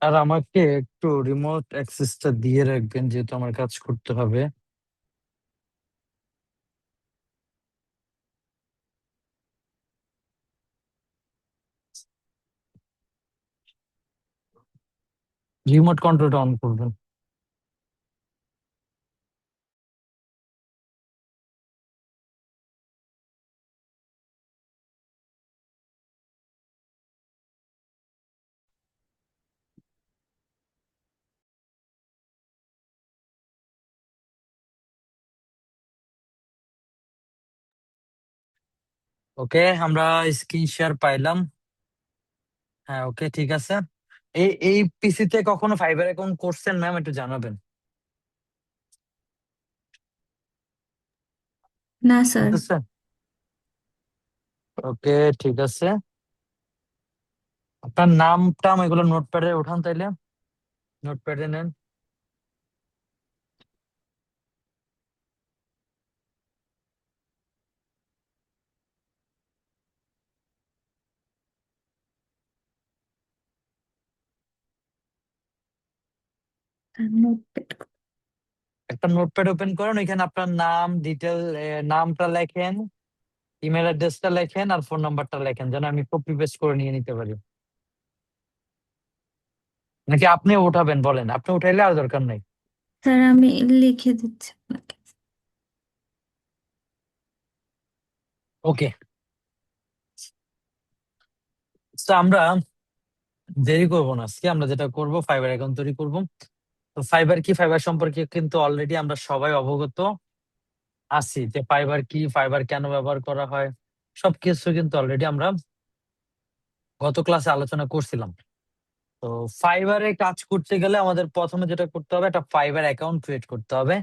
আর আমাকে একটু রিমোট অ্যাক্সেসটা দিয়ে রাখবেন, যেহেতু আমার কাজ করতে হবে। রিমোট কন্ট্রোলটা অন করবেন। ওকে, আমরা স্ক্রিন শেয়ার পাইলাম। হ্যাঁ, ওকে, ঠিক আছে। এই পিসি তে কখনো ফাইবার অ্যাকাউন্ট করছেন ম্যাম? একটু জানাবেন। না স্যার। বুঝতেছেন? ওকে, ঠিক আছে। আপনার নাম টাম এগুলো নোটপ্যাডে উঠান তাইলে। নোটপ্যাডে নেন। নোটপ্যাড। একটা নোটপ্যাড ওপেন করুন, এখানে আপনার নাম ডিটেল, নামটা লেখেন, ইমেল অ্যাড্রেসটা লেখেন, আর ফোন নাম্বারটা লেখেন, যেন আমি কপি পেস্ট করে নিয়ে নিতে পারি। নাকি আপনি উঠাবেন? বলেন, আপনি উঠাইলে আর দরকার নাই। স্যার আমি লিখে দিচ্ছি আপনাকে। ওকে, তো আমরা দেরি করবো না, আজকে আমরা যেটা করব, ফাইবার অ্যাকাউন্ট তৈরি করব। তো ফাইবার কি, ফাইবার সম্পর্কে কিন্তু অলরেডি আমরা সবাই অবগত আছি, যে ফাইবার কি, ফাইবার কেন ব্যবহার করা হয়, সবকিছু কিন্তু অলরেডি আমরা গত ক্লাসে আলোচনা করছিলাম। তো ফাইবারে কাজ করতে গেলে আমাদের প্রথমে যেটা করতে হবে, একটা ফাইবার অ্যাকাউন্ট ক্রিয়েট করতে হবে।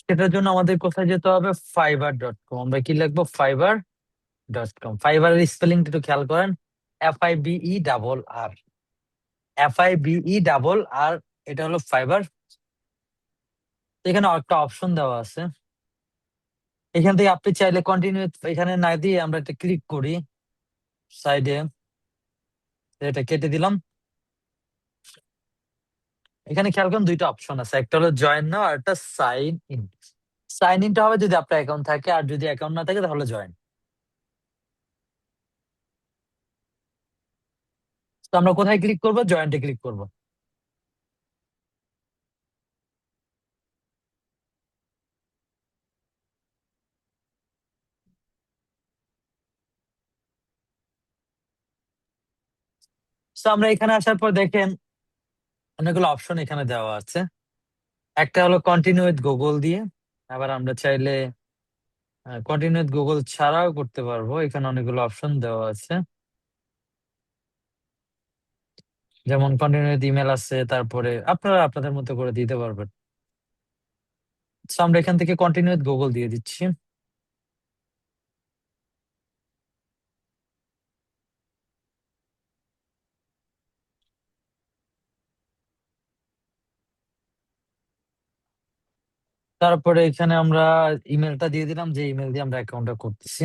সেটার জন্য আমাদের কোথায় যেতে হবে? fiverr.com। আমরা কি লিখবো? fiverr.com। ফাইবারের স্পেলিংটা একটু খেয়াল করেন। FIBE, FIBE। এটা হলো ফাইবার। এখানে একটা অপশন দেওয়া আছে, এখান থেকে আপনি চাইলে কন্টিনিউ, এখানে না দিয়ে আমরা একটা ক্লিক করি সাইডে, এটা কেটে দিলাম। এখানে খেয়াল করুন, দুইটা অপশন আছে, একটা হলো জয়েন নাও, আর একটা সাইন ইন। সাইন ইনটা হবে যদি আপনার অ্যাকাউন্ট থাকে, আর যদি অ্যাকাউন্ট না থাকে তাহলে জয়েন। তো আমরা কোথায় ক্লিক করবো? জয়েন্টে ক্লিক করবো। তো আমরা এখানে আসার পর দেখেন অনেকগুলো অপশন এখানে দেওয়া আছে। একটা হলো কন্টিনিউ উইথ গুগল দিয়ে, আবার আমরা চাইলে কন্টিনিউ উইথ গুগল ছাড়াও করতে পারবো। এখানে অনেকগুলো অপশন দেওয়া আছে, যেমন কন্টিনিউ উইথ ইমেল আছে, তারপরে আপনারা আপনাদের মতো করে দিতে পারবেন। তো আমরা এখান থেকে কন্টিনিউ উইথ গুগল দিয়ে দিচ্ছি। তারপরে এখানে আমরা ইমেলটা দিয়ে দিলাম, যে ইমেল দিয়ে আমরা অ্যাকাউন্টটা করতেছি।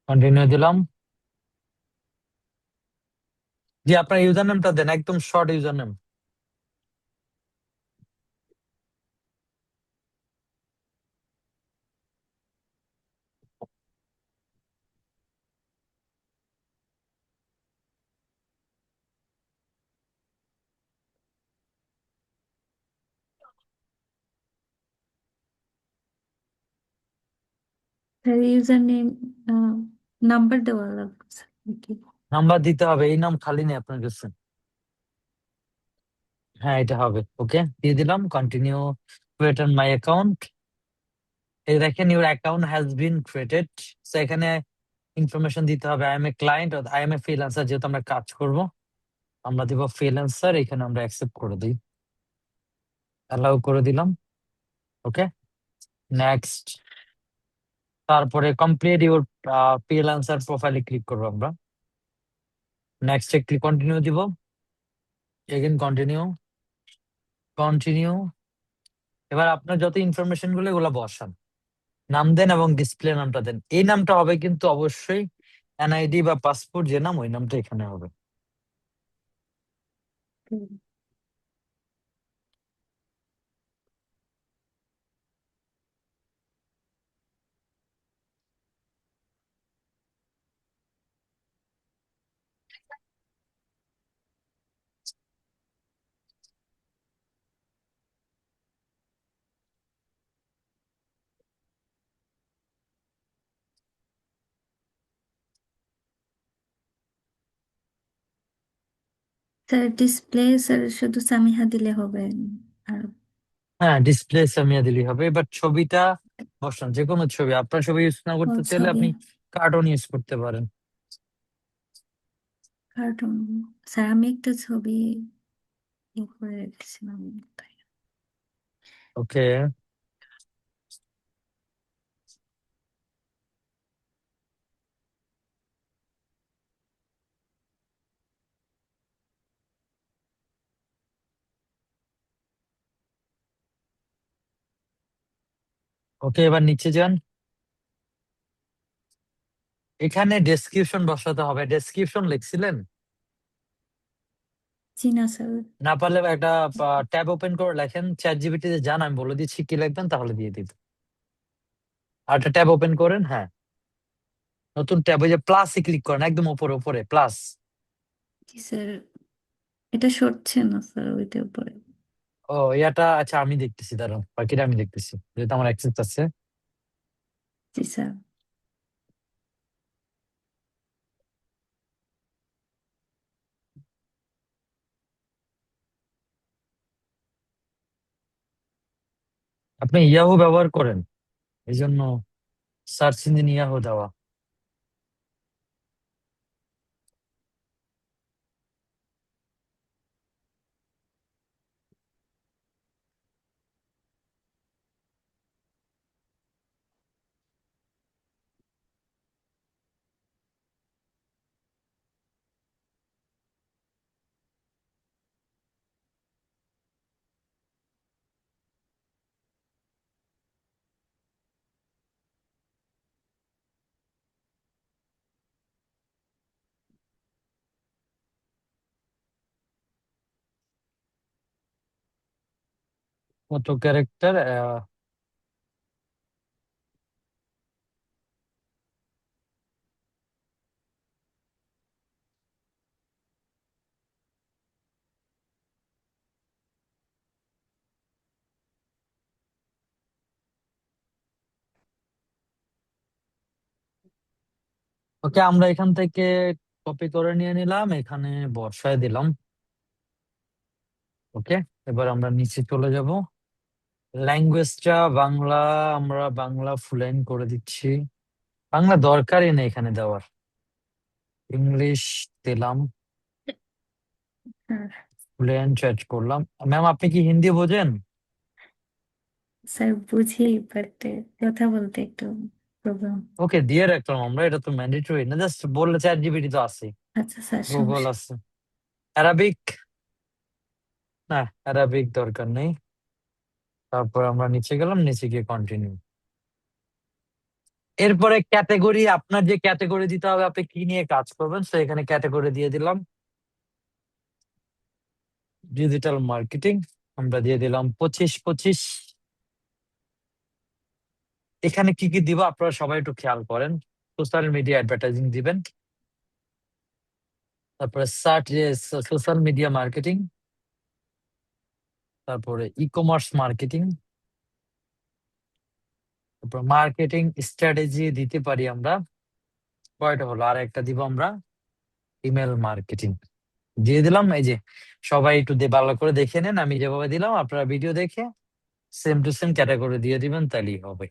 কন্টিনিউ দিলাম। জি, আপনার ইউজার নেমটা দেন, একদম short user name. Sir user name number দেওয়া লাগবে স্যার নাকি? নাম্বার দিতে হবে, এই নাম খালি নেই আপনার কাছে। হ্যাঁ, এটা হবে। ওকে, দিয়ে দিলাম। Continue create on my account. এই দেখেন, your account has been created. তো এখানে ইনফরমেশন দিতে হবে, I M a client, I M a freelancer, যেহেতু আমরা কাজ করব আমরা দিব ফ্রিল্যান্সার। এখানে আমরা অ্যাকসেপ্ট করে দিই, অ্যালাউ করে দিলাম। ওকে, নেক্সট। তারপরে কমপ্লিট ইউর ফ্রিল্যান্সার প্রোফাইলে ক্লিক করবো আমরা। নেক্সট ক্লিক, কন্টিনিউ দিব। Again continue, continue. এবার আপনার যত ইনফরমেশন গুলো এগুলো বসান। নাম দেন এবং ডিসপ্লে নামটা দেন। এই নামটা হবে কিন্তু অবশ্যই এনআইডি বা পাসপোর্ট যে নাম, ওই নামটা এখানে হবে। স্যার ডিসপ্লে স্যার শুধু সামিহা দিলে হবে? আর হ্যাঁ, ডিসপ্লে সামিয়া দিলেই হবে। এবার ছবিটা বসান, যে কোনো ছবি। আপনার ছবি ইউজ না ও করতে চাইলে ছবি, আপনি কার্টুন ইউজ করতে পারেন। কার্টুন। স্যার আমি একটা ছবি করে রেখেছিলাম। ওকে, ওকে, এবার নিচে যান। এখানে ডেসক্রিপশন বসাতে হবে। ডেসক্রিপশন লিখছিলেন? জি না স্যার। না পারলে একটা ট্যাব ওপেন করে লেখেন, চ্যাট জিপিটি তে যান, আমি বলে দিচ্ছি কি লিখবেন, তাহলে দিয়ে দিব। আর একটা ট্যাব ওপেন করেন, হ্যাঁ, নতুন ট্যাব, ওই যে প্লাসে ক্লিক করেন, একদম উপরে উপরে প্লাস। জি স্যার, এটা সরছে না স্যার ওইটার উপরে। ও, এটা আচ্ছা, আমি দেখতেছি, দাঁড়ান, বাকিটা আমি দেখতেছি, যেহেতু আমার অ্যাক্সেস আছে। জি স্যার। আপনি ইয়াহু ব্যবহার করেন, এই জন্য সার্চ ইঞ্জিন ইয়াহু দেওয়া। কত ক্যারেক্টার? ওকে, আমরা এখান থেকে কপি করে নিয়ে নিলাম, এখানে বসায় দিলাম। ওকে, এবার আমরা নিচে চলে যাব। ল্যাঙ্গুয়েজটা বাংলা, আমরা বাংলা ফুলাইন করে দিচ্ছি। বাংলা দরকারই নেই এখানে দেওয়ার, ইংলিশ দিলাম, স্যার, ফুলেন চ্যাট করলাম। ম্যাম, আপনি কি হিন্দি বোঝেন? স্যার বুঝি বাট কথা বলতে একটু প্রবলেম। ওকে, দিয়ে রাখলাম আমরা, এটা তো ম্যান্ডেটরি না, জাস্ট বললে চ্যাট জিপিটি তো আছে, আচ্ছা স্যার, গুগল সমস্যা। আছে। অ্যারাবিক? না, অ্যারাবিক দরকার নেই। তারপর আমরা নিচে গেলাম, নিচে গিয়ে কন্টিনিউ। এরপরে ক্যাটেগরি, আপনার যে ক্যাটেগরি দিতে হবে, আপনি কি নিয়ে কাজ করবেন, তো এখানে ক্যাটেগরি দিয়ে দিলাম ডিজিটাল মার্কেটিং। আমরা দিয়ে দিলাম 25/25। এখানে কি কি দিব আপনারা সবাই একটু খেয়াল করেন। সোশ্যাল মিডিয়া অ্যাডভার্টাইজিং দিবেন, তারপরে সার্চ, সোশ্যাল মিডিয়া মার্কেটিং, তারপরে ই কমার্স মার্কেটিং, তারপর মার্কেটিং স্ট্র্যাটেজি দিতে পারি আমরা। কয়টা হলো? আর একটা দিব আমরা, ইমেল মার্কেটিং। দিয়ে দিলাম। এই যে সবাই একটু ভালো করে দেখে নেন, আমি যেভাবে দিলাম আপনারা ভিডিও দেখে সেম টু সেম ক্যাটাগরি দিয়ে দিবেন, তাহলেই হবে।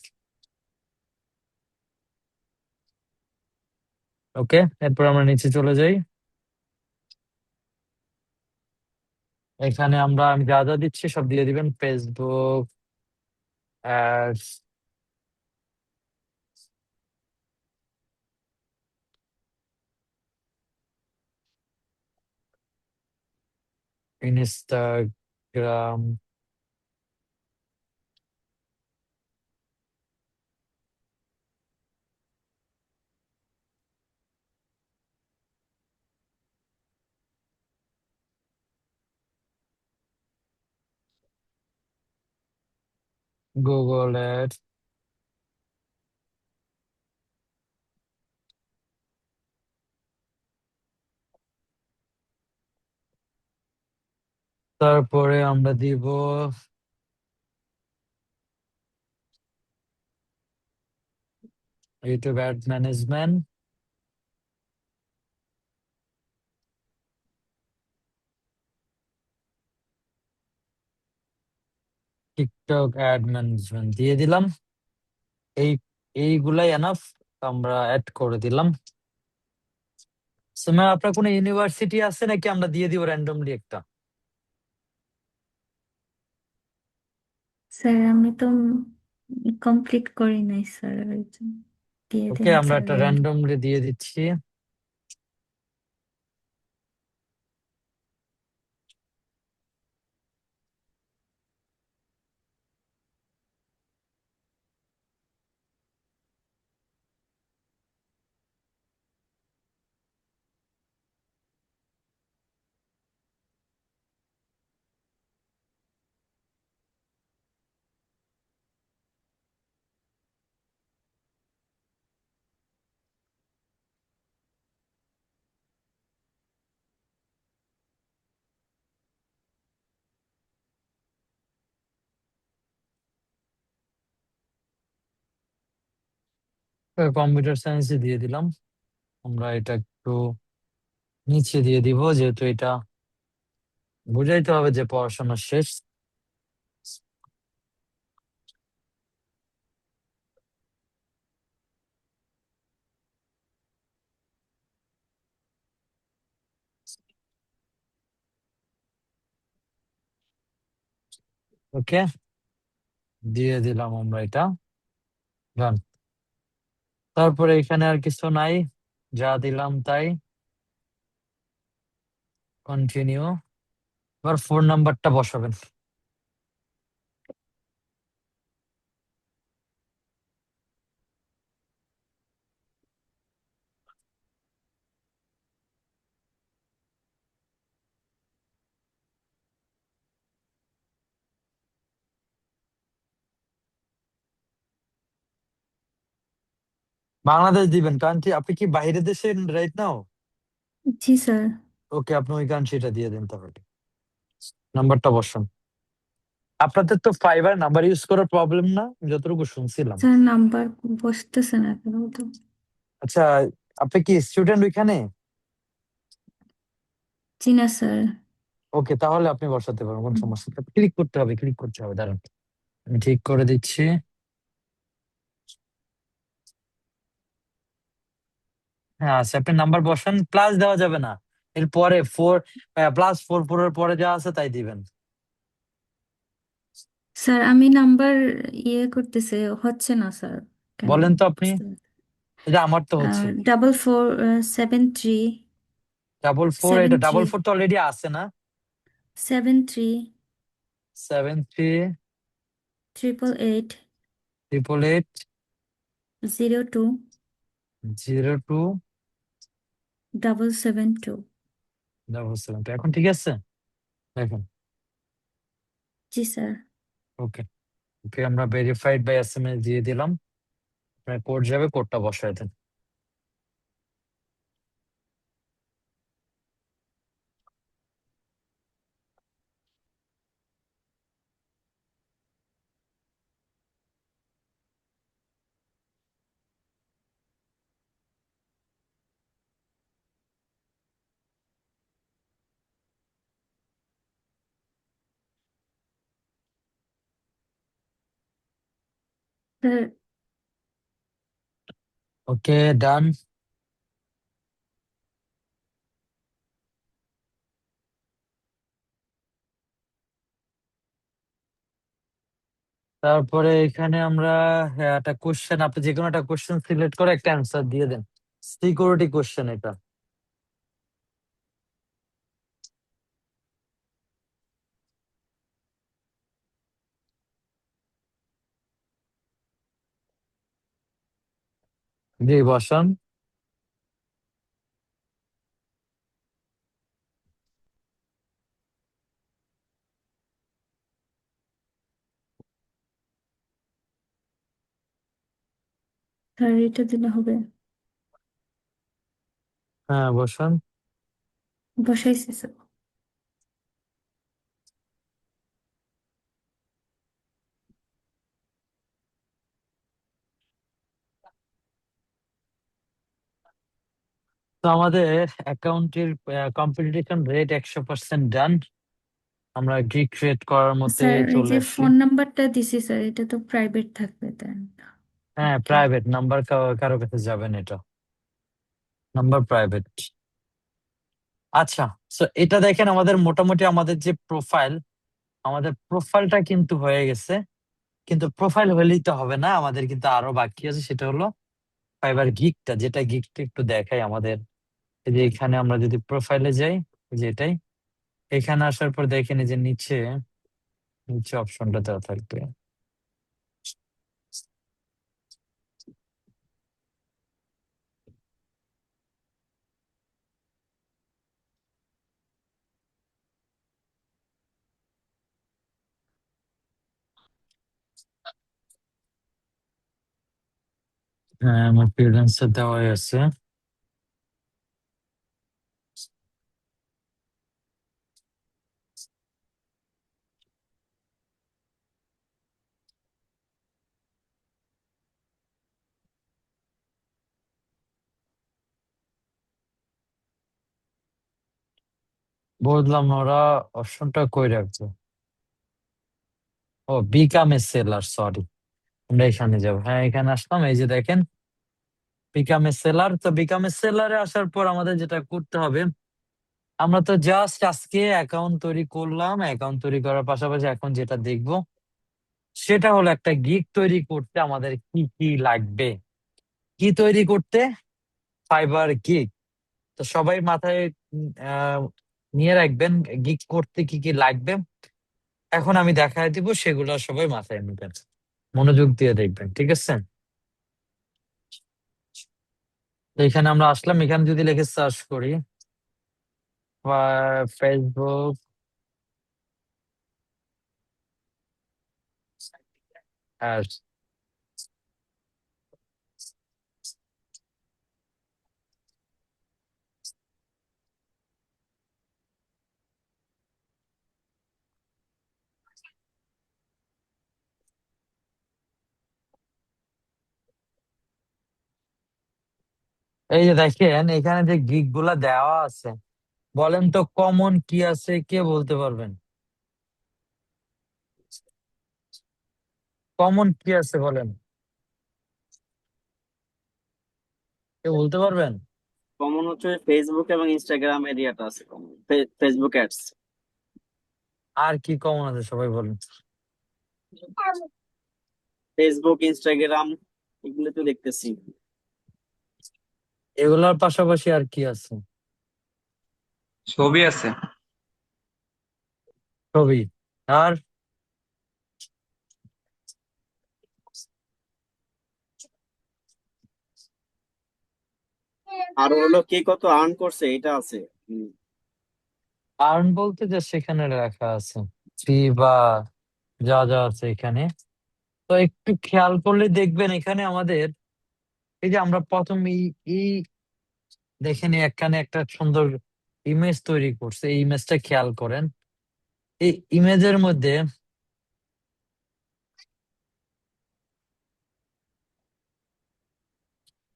ওকে, এরপর আমরা নিচে চলে যাই। এখানে আমি যা যা দিচ্ছি সব দিয়ে দিবেন। Facebook ads, Instagram, Google ad, তারপরে আমরা দিব YouTube ad management, TikTok ad management দিয়ে দিলাম। এই এইগুলাই এনাফ, আমরা অ্যাড করে দিলাম। ম্যাম আপনার কোনো ইউনিভার্সিটি আছে নাকি আমরা দিয়ে দিব র্যান্ডমলি একটা? স্যার আমি তো কমপ্লিট করি নাই স্যার, ওই জন্য দিয়ে ওকে, দিন আমরা স্যার একটা র্যান্ডম। র্যান্ডমলি দিয়ে দিচ্ছি। কম্পিউটার সায়েন্সে দিয়ে দিলাম। আমরা এটা একটু নিচে দিয়ে দিব, যেহেতু এটা বুঝাইতে হবে যে পড়াশোনা শেষ। ওকে, দিয়ে দিলাম আমরা এটা। Done. তারপরে এখানে আর কিছু নাই, যা দিলাম তাই। কন্টিনিউ। এবার ফোন নাম্বারটা বসাবেন। বাংলাদেশ দিবেন, কান্ট্রি আপনি কি বাইরে দেশে রাইট নাও? জি স্যার। ওকে, আপনি ওই কান্ট্রিটা দিয়ে দেন তাহলে। নাম্বারটা বসান। আপনাদের তো ফাইবার নাম্বার ইউজ করার প্রবলেম না, আমি যতটুকু শুনছিলাম। স্যার নাম্বার বসতেছে না কেন তো? আচ্ছা, আপনি কি স্টুডেন্ট ওইখানে? জি না স্যার। ওকে, তাহলে আপনি বসাতে পারেন, কোন সমস্যা নেই। ক্লিক করতে হবে, ক্লিক করতে হবে, দাঁড়ান আমি ঠিক করে দিচ্ছি। হ্যাঁ আচ্ছা, আপনি নাম্বার বসান, প্লাস দেওয়া যাবে না। এর পরে ফোর, +4 এর পরে যা আছে তাই দিবেন। স্যার আমি নাম্বার করতেছে, হচ্ছে না স্যার। কেন? বলেন তো আপনি। এটা আমার তো হচ্ছে। 4473 444, সেভেন এটা থ্রি 444 তো অলরেডি আছে না? 73 73 888 888 02 02 772। 772। এখন ঠিক আছে দেখুন। জি স্যার। ওকে, ওকে, আমরা ভেরিফাইড বাই SMS দিয়ে দিলাম। আপনার কোড যাবে, কোডটা বসায় দেন। স্যার ওকে, ডান। তারপরে এখানে আমরা একটা কোশ্চেন, আপনি যে কোনো একটা কোশ্চেন সিলেক্ট করে একটা অ্যান্সার দিয়ে দেন। সিকিউরিটি কোশ্চেন এটা। জি বসান। স্যার এটা দিলে হবে? হ্যাঁ, বসান। বসাইছি স্যার। তো আমাদের অ্যাকাউন্টের কম্পিটিশন রেট 100% ডান। আমরা গিগ ক্রিয়েট করার মধ্যে স্যার এই চলে যে আসছি। ফোন নাম্বারটা দিছি স্যার, এটা তো প্রাইভেট থাকবে তাই না? হ্যাঁ, ওকে। প্রাইভেট নাম্বার, কারো কাছে যাবেন, এটা নাম্বার প্রাইভেট। আচ্ছা, তো এটা দেখেন আমাদের মোটামুটি আমাদের যে প্রোফাইল, আমাদের প্রোফাইলটা কিন্তু হয়ে গেছে। কিন্তু প্রোফাইল হলেই তো হবে না, আমাদের কিন্তু আরো বাকি আছে, সেটা হলো ফাইবার গিগটা। যেটা গিগটা একটু দেখাই আমাদের। এই যে এখানে আমরা যদি প্রোফাইলে যাই, এই যে এটাই, এখানে আসার পর দেখেন এই যে নিচে নিচে অপশনটা দেওয়া থাকবে। হ্যাঁ, আমার ফ্রিল্যান্সার দেওয়াই আছে। বুঝলাম না, ওরা অপশনটা কই রাখছে। ও, বিকাম এ সেলার, সরি। আমরা এখানে যাবো, হ্যাঁ এখানে আসলাম, এই যে দেখেন বিকাম এ সেলার। তো বিকাম এ সেলারে আসার পর আমাদের যেটা করতে হবে, আমরা তো জাস্ট আজকে অ্যাকাউন্ট তৈরি করলাম। অ্যাকাউন্ট তৈরি করার পাশাপাশি এখন যেটা দেখবো সেটা হলো একটা গিগ তৈরি করতে আমাদের কি কি লাগবে। কি তৈরি করতে? Fibre gig. তো সবাই মাথায় নিয়ে রাখবেন গিগ করতে কি কি লাগবে। এখন আমি দেখায় দিব, সেগুলো সবাই মাথায় নেবেন, মনোযোগ দিয়ে দেখবেন, ঠিক আছে? তো এখানে আমরা আসলাম, এখানে যদি লিখে সার্চ করি ফেসবুক অ্যাডস, এই যে দেখেন এখানে যে গিগ গুলা দেওয়া আছে, বলেন তো কমন কি আছে, কে বলতে পারবেন? কমন কি আছে বলেন, কে বলতে পারবেন? কমন হচ্ছে ফেসবুক এবং ইনস্টাগ্রাম এরিয়াটা আছে কমন। ফেসবুক অ্যাডস, আর কি কমন আছে সবাই বলেন। ফেসবুক, ইনস্টাগ্রাম, এগুলো তো দেখতেছি। এগুলোর পাশাপাশি আর কি আছে? ছবি আছে। ছবি। আর আর হলো কে কত আর্ন করছে এটা আছে। হুম। আর্ন বলতে যে সেখানে লেখা আছে ফি বা যা যা আছে এখানে। তো একটু খেয়াল করলে দেখবেন এখানে আমাদের, এই যে আমরা প্রথম এই দেখেন এখানে একটা সুন্দর ইমেজ তৈরি করছে, এই ইমেজটা খেয়াল করেন। এই ইমেজের মধ্যে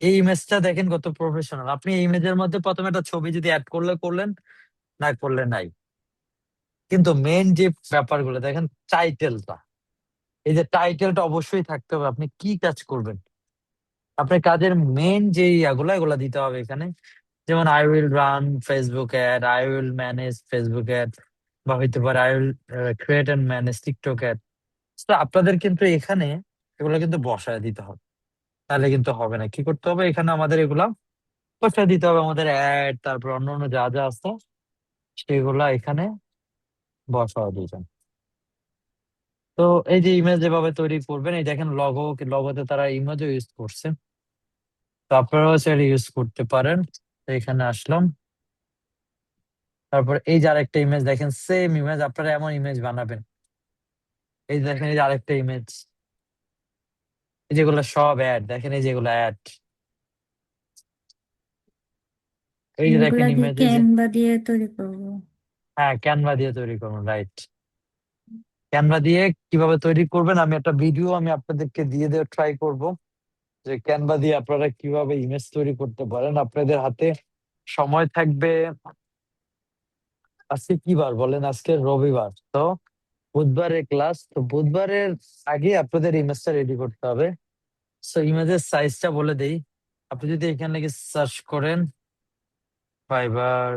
এই ইমেজটা দেখেন কত প্রফেশনাল। আপনি এই ইমেজের মধ্যে প্রথমে একটা ছবি যদি অ্যাড করলে করলেন, না করলে নাই। কিন্তু মেন যে ব্যাপারগুলো দেখেন, টাইটেলটা, এই যে টাইটেলটা অবশ্যই থাকতে হবে। আপনি কি কাজ করবেন, আপনার কাজের মেন যে ইয়াগুলো এগুলা দিতে হবে এখানে। যেমন I will run Facebook ad, I will manage Facebook ad, বা হইতে পারে I will create and manage TikTok ad. তো আপনাদের কিন্তু এখানে এগুলো কিন্তু বসায় দিতে হবে, তাহলে কিন্তু হবে না। কি করতে হবে, এখানে আমাদের এগুলা বসায় দিতে হবে, আমাদের অ্যাড, তারপর অন্যান্য যা যা আছে সেগুলা এখানে বসায় দিবেন। তো এই যে ইমেজ যেভাবে তৈরি করবেন, এই দেখেন লগোতে তারা ইমেজও ইউজ করছে, তো আপনারাও সেটা ইউজ করতে পারেন। তো এখানে আসলাম, তারপর এই যে আরেকটা ইমেজ দেখেন, সেম ইমেজ, আপনারা এমন ইমেজ বানাবেন। এই যে দেখেন, এই যে আরেকটা ইমেজ, যেগুলো সব অ্যাড, দেখেন এই যেগুলো অ্যাড, এই যে এগুলা দেখেন দিয়ে ইমেজ, এই যে ক্যানভা দিয়ে তৈরি করবো। হ্যাঁ ক্যানভা দিয়ে তৈরি করুন, রাইট। ক্যানভা দিয়ে কিভাবে তৈরি করবেন আমি একটা ভিডিও আমি আপনাদেরকে দিয়ে দেওয়ার ট্রাই করব, যে ক্যানভা দিয়ে আপনারা কিভাবে ইমেজ তৈরি করতে পারেন। আপনাদের হাতে সময় থাকবে, আজকে কি বার বলেন, আজকে রবিবার তো বুধবারের ক্লাস, তো বুধবারের আগে আপনাদের ইমেজটা রেডি করতে হবে। সো ইমেজের সাইজটা বলে দেই, আপনি যদি এখানে লিখে সার্চ করেন ফাইবার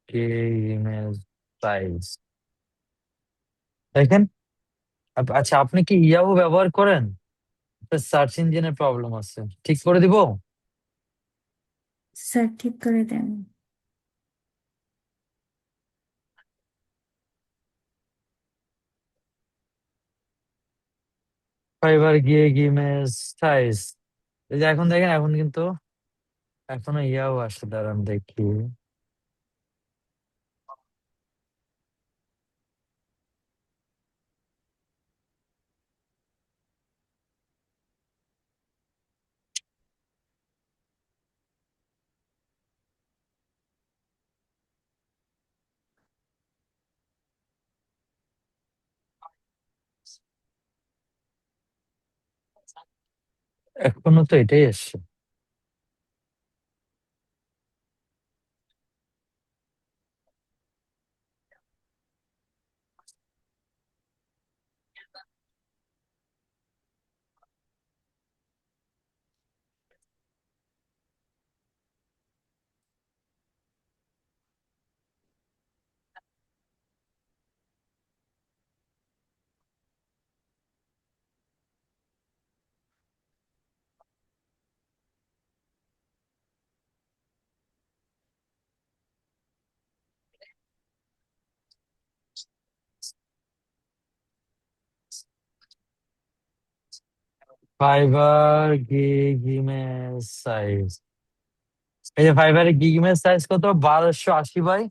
কে ইমেজ সাইজ, দেখেন। আচ্ছা আপনি কি ইয়াহু ব্যবহার করেন? সার্চ ইঞ্জিনের প্রবলেম আছে, ঠিক করে দিব। স্যার ঠিক করে দেন। ফাইবার গিয়ে ইমেজ সাইজ, এই যে এখন দেখেন, এখন কিন্তু এখনো ইয়াও আসে, দাঁড়ান দেখি। এখনো তো এটাই আসছে। ফাইবার গিগ ইমেজ সাইজ, এই যে ফাইবারের গিগ ইমেজ সাইজ কত, 1280 বাই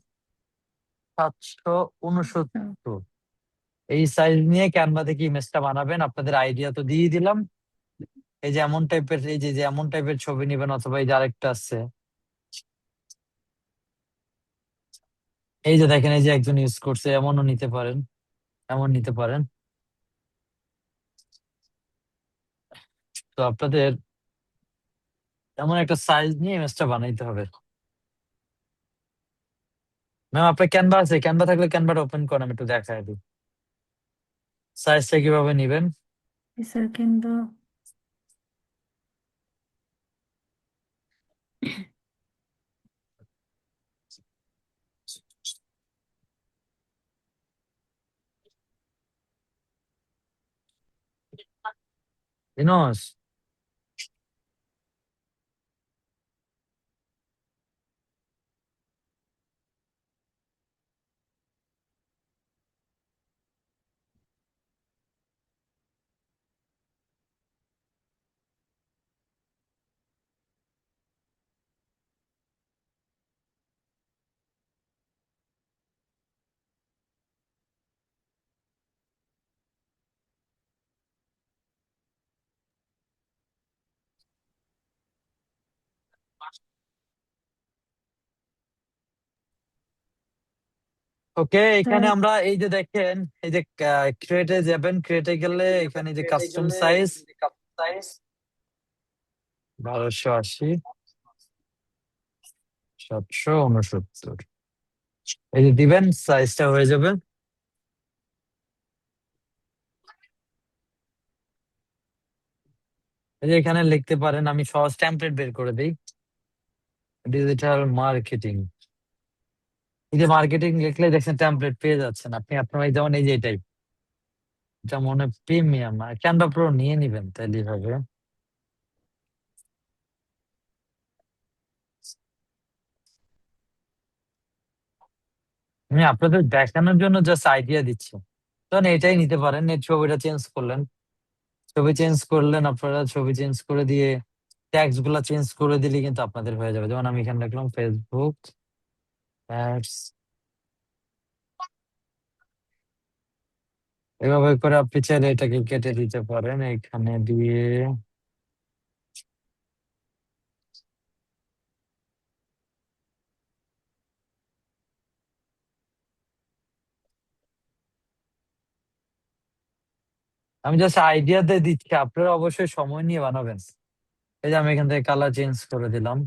769। এই সাইজ নিয়ে ক্যানভা থেকে ইমেজটা বানাবেন। আপনাদের আইডিয়া তো দিয়ে দিলাম। এই যে এমন টাইপের, এই যে যে এমন টাইপের ছবি নেবেন, অথবা এই যে আরেকটা আছে, এই যে দেখেন এই যে একজন ইউজ করছে, এমনও নিতে পারেন, এমন নিতে পারেন। তো আপনাদের এমন একটা সাইজ নিয়ে ইমেজটা বানাইতে হবে। ম্যাম আপনার ক্যানভা আছে? ক্যানভা থাকলে ক্যানভাটা ওপেন করেন, আমি একটু দেখাই দিই সাইজটা কিভাবে নিবেন। স্যার ক্যানভা জিনোস, ওকে। এখানে স্যার আমরা এই যে দেখেন, এই যে ক্রিয়েটে যাবেন, ক্রিয়েটে গেলে এখানে যে কাস্টম সাইজ 1280 769, এই যে দিবেন সাইজটা হয়ে যাবে। এই যে এখানে লিখতে পারেন, আমি সহজ টেমপ্লেট বের করে দিই, ডিজিটাল মার্কেটিং। এই যে মার্কেটিং লিখলে দেখছেন টেমপ্লেট পেয়ে যাচ্ছেন আপনি। আপনার এই যেমন এই যে এটাই, এটা মনে প্রিমিয়াম, ক্যানভা প্রো নিয়ে নিবেন তাইলে হবে। আমি আপনাদের দেখানোর জন্য জাস্ট আইডিয়া দিচ্ছি। তখন এটাই নিতে পারেন, এই ছবিটা চেঞ্জ করলেন, ছবি চেঞ্জ করলেন, আপনারা ছবি চেঞ্জ করে দিয়ে ট্যাক্স গুলা চেঞ্জ করে দিলে কিন্তু আপনাদের হয়ে যাবে। যেমন আমি এখানে লিখলাম ফেসবুক অ্যাডস, এভাবে করে আপনি চাইলে এটাকে কেটে দিতে পারেন এখানে দিয়ে। আমি জাস্ট আইডিয়াতে দিচ্ছি, আপনারা অবশ্যই সময় নিয়ে বানাবেন। এই যে আমি এখান থেকে কালার চেঞ্জ করে দিলাম।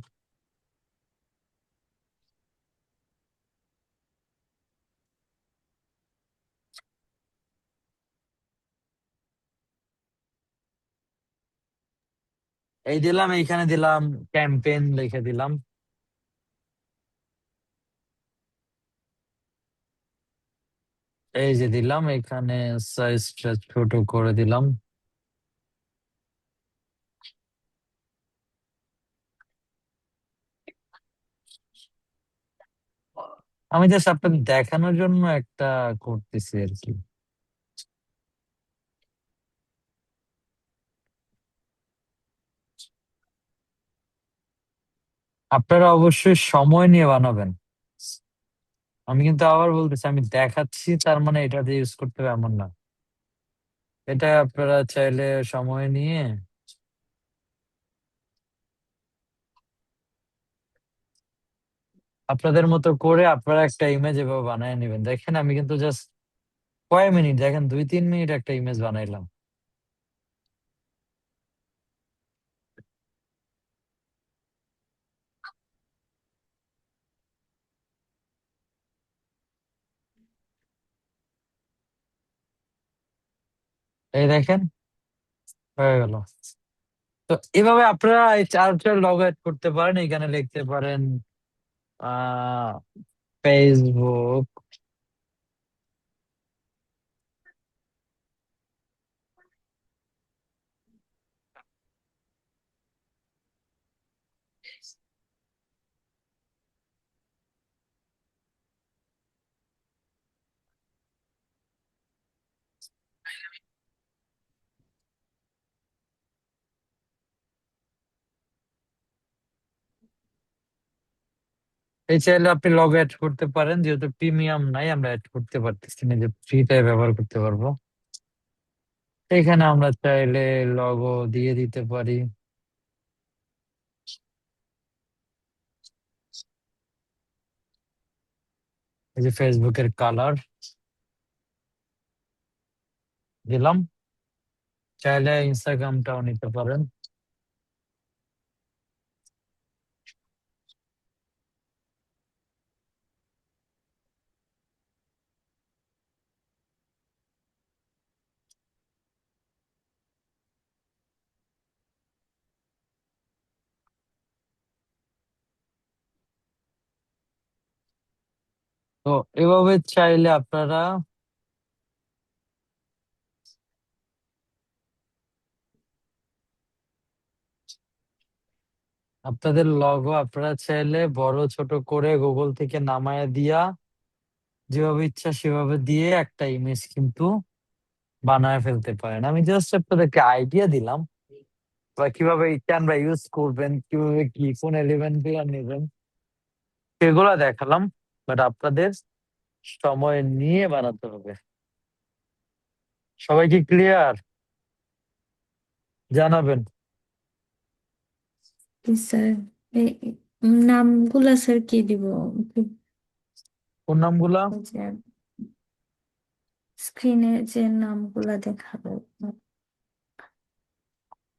এই দিলাম, এইখানে দিলাম ক্যাম্পেইন লিখে দিলাম। এই যে দিলাম, এখানে সাইজটা ছোট করে দিলাম। আমি জাস্ট আপনাকে দেখানোর জন্য একটা করতেছি আর কি। আপনারা অবশ্যই সময় নিয়ে বানাবেন। আমি কিন্তু আবার বলতেছি, আমি দেখাচ্ছি তার মানে এটা দিয়ে ইউজ করতে হবে এমন না। এটা আপনারা চাইলে সময় নিয়ে আপনাদের মতো করে আপনারা একটা ইমেজ এভাবে বানায় নেবেন। দেখেন আমি কিন্তু জাস্ট কয় মিনিট, দেখেন 2-3 মিনিট একটা ইমেজ বানাইলাম। এই দেখেন, হয়ে গেল। তো এভাবে আপনারা এই চার্টের লগ আউট করতে পারেন। এখানে লিখতে পারেন ফেসবুক এই চাইলে আপনি লগ অ্যাড করতে পারেন, যেহেতু প্রিমিয়াম নাই আমরা অ্যাড করতে পারতেছি না, যে ফ্রিটাই ব্যবহার করতে পারবো। এখানে আমরা চাইলে লগো দিয়ে দিতে পারি। এই যে ফেসবুকের কালার দিলাম, চাইলে ইনস্টাগ্রামটাও নিতে পারেন। তো এভাবে চাইলে আপনারা আপনাদের লগো আপনারা চাইলে বড় ছোট করে গুগল থেকে নামায় দিয়া যেভাবে ইচ্ছা সেভাবে দিয়ে একটা ইমেজ কিন্তু বানায় ফেলতে পারেন। আমি জাস্ট আপনাদেরকে আইডিয়া দিলাম, বা কিভাবে ক্যানভা ইউজ করবেন, কিভাবে কি কোন এলিমেন্ট গুলো নেবেন সেগুলো দেখালাম। বাট আপনাদের সময় নিয়ে বানাতে হবে। সবাই কি ক্লিয়ার? জানাবেন স্যার এই নামগুলা স্যার কি দিব? কোন নামগুলা। ওই যে স্ক্রিনে যে নামগুলা দেখাবো,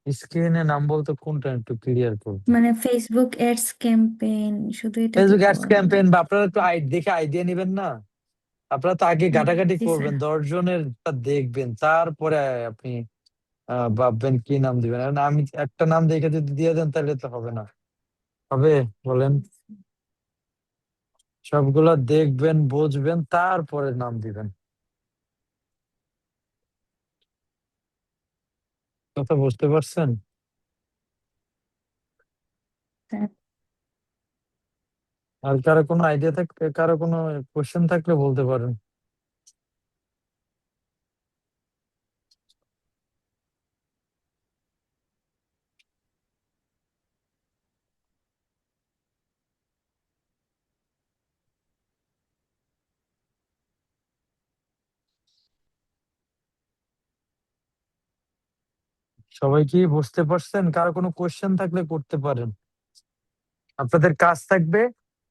স্ক্রিনে নাম বলতে কোনটা একটু ক্লিয়ার করবো। মানে ফেসবুক অ্যাডস ক্যাম্পেইন শুধু এটা ফেসবুক দিব? অ্যাডস ক্যাম্পেইন, বা আপনারা একটু দেখে আইডিয়া নেবেন না। আপনারা তো আগে ঘাটাঘাটি জি স্যার। করবেন, 10 জনের টা দেখবেন, তারপরে আপনি ভাববেন কি নাম দিবেন। এখন আমি একটা নাম দেখে যদি দিয়ে দেন তাহলে তো হবে না। হবে? বলেন। সবগুলা দেখবেন, বুঝবেন, তারপরে নাম দিবেন। কথা বুঝতে পারছেন? স্যার, আর কারো কোনো আইডিয়া থাকলে, কারো কোনো কোশ্চেন থাকলে বলতে পারেন। সবাই কি বুঝতে পারছেন? কারো কোনো কোশ্চেন থাকলে করতে পারেন। আপনাদের কাজ থাকবে,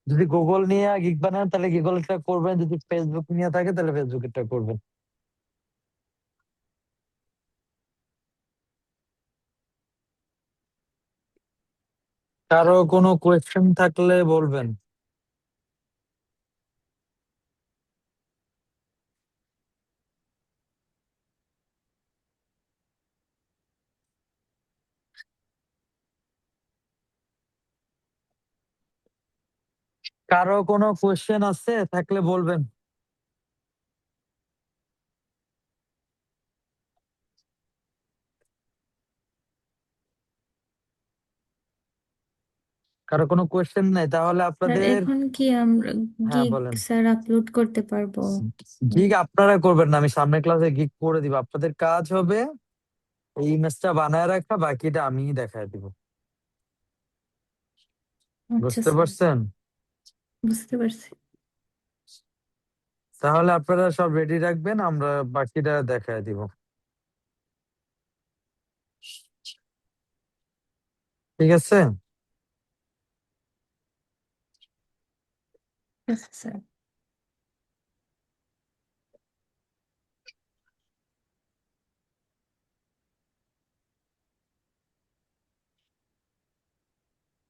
যদি গুগল নিয়ে গিগ বানান তাহলে গুগলটা করবেন, যদি ফেসবুক নিয়ে থাকে তাহলে ফেসবুকেরটা করবেন। কারো কোনো কোয়েশ্চেন থাকলে বলবেন। কারো কোনো কোয়েশ্চেন আছে থাকলে বলবেন। কারো কোনো কোয়েশ্চেন নাই তাহলে স্যার আপনাদের। এখন কি আমরা হ্যাঁ গিগ বলেন। স্যার আপলোড করতে পারবো? গিগ আপনারা করবেন না, আমি সামনের ক্লাসে গিগ করে দিব। আপনাদের কাজ হবে এই ইমেজটা বানায় রাখা, বাকিটা আমিই দেখায় দিব। আচ্ছা বুঝতে স্যার, পারছেন? বুঝতে পারছি। তাহলে আপনারা সব রেডি রাখবেন, আমরা বাকিটা দেখায় দিব। ঠিক আছে? আচ্ছা স্যার।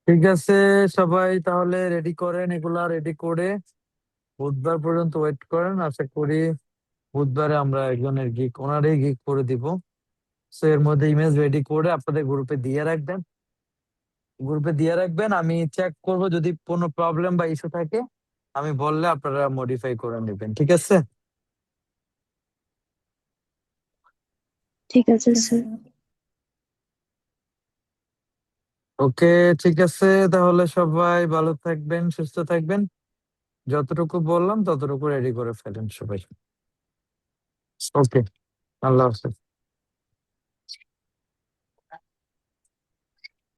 ঠিক আছে, সবাই তাহলে রেডি করেন, এগুলা রেডি করে বুধবার পর্যন্ত ওয়েট করেন। আশা করি বুধবারে আমরা একজনের গিগ, ওনারই গিগ করে দিব। সো এর মধ্যে ইমেজ রেডি করে আপনাদের গ্রুপে দিয়ে রাখবেন। আমি চেক করব, যদি কোনো প্রবলেম বা ইস্যু থাকে আমি বললে আপনারা মডিফাই করে নেবেন। ঠিক আছে? ঠিক আছে আচ্ছা স্যার। স্যার। ওকে, ঠিক আছে, তাহলে সবাই ভালো থাকবেন, সুস্থ থাকবেন। যতটুকু বললাম ততটুকু রেডি করে ফেলেন সবাই। ওকে, আল্লাহ হাফেজ।